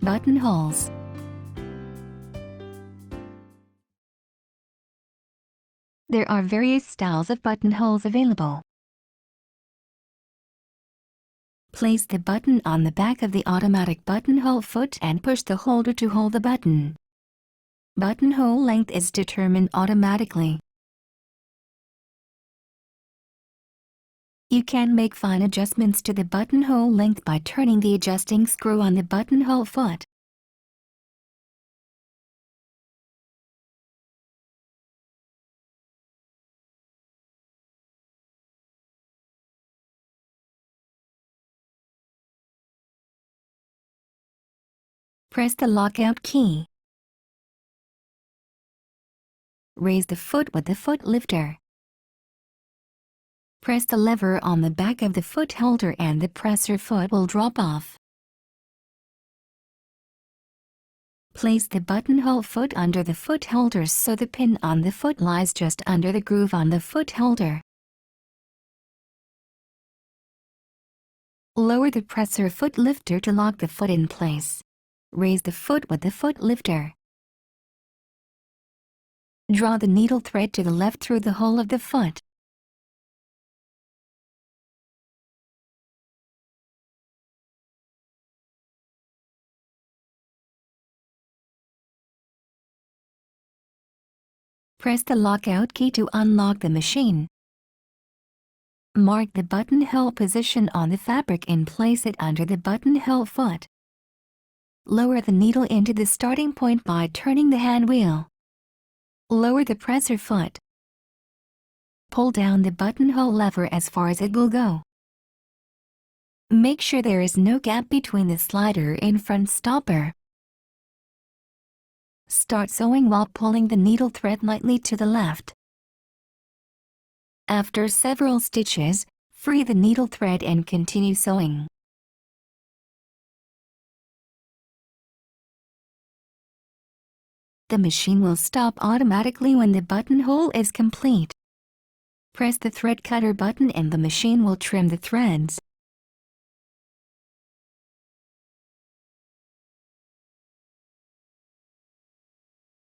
Buttonholes. There are various styles of buttonholes available. Place the button on the back of the automatic buttonhole foot and push the holder to hold the button. Buttonhole length is determined automatically. You can make fine adjustments to the buttonhole length by turning the adjusting screw on the buttonhole foot. Press the lockout key. Raise the foot with the foot lifter. Press the lever on the back of the foot holder and the presser foot will drop off. Place the buttonhole foot under the foot holder so the pin on the foot lies just under the groove on the foot holder. Lower the presser foot lifter to lock the foot in place. Raise the foot with the foot lifter. Draw the needle thread to the left through the hole of the foot. Press the lockout key to unlock the machine. Mark the buttonhole position on the fabric and place it under the buttonhole foot. Lower the needle into the starting point by turning the hand wheel. Lower the presser foot. Pull down the buttonhole lever as far as it will go. Make sure there is no gap between the slider and front stopper. Start sewing while pulling the needle thread lightly to the left. After several stitches, free the needle thread and continue sewing. The machine will stop automatically when the buttonhole is complete. Press the thread cutter button and the machine will trim the threads.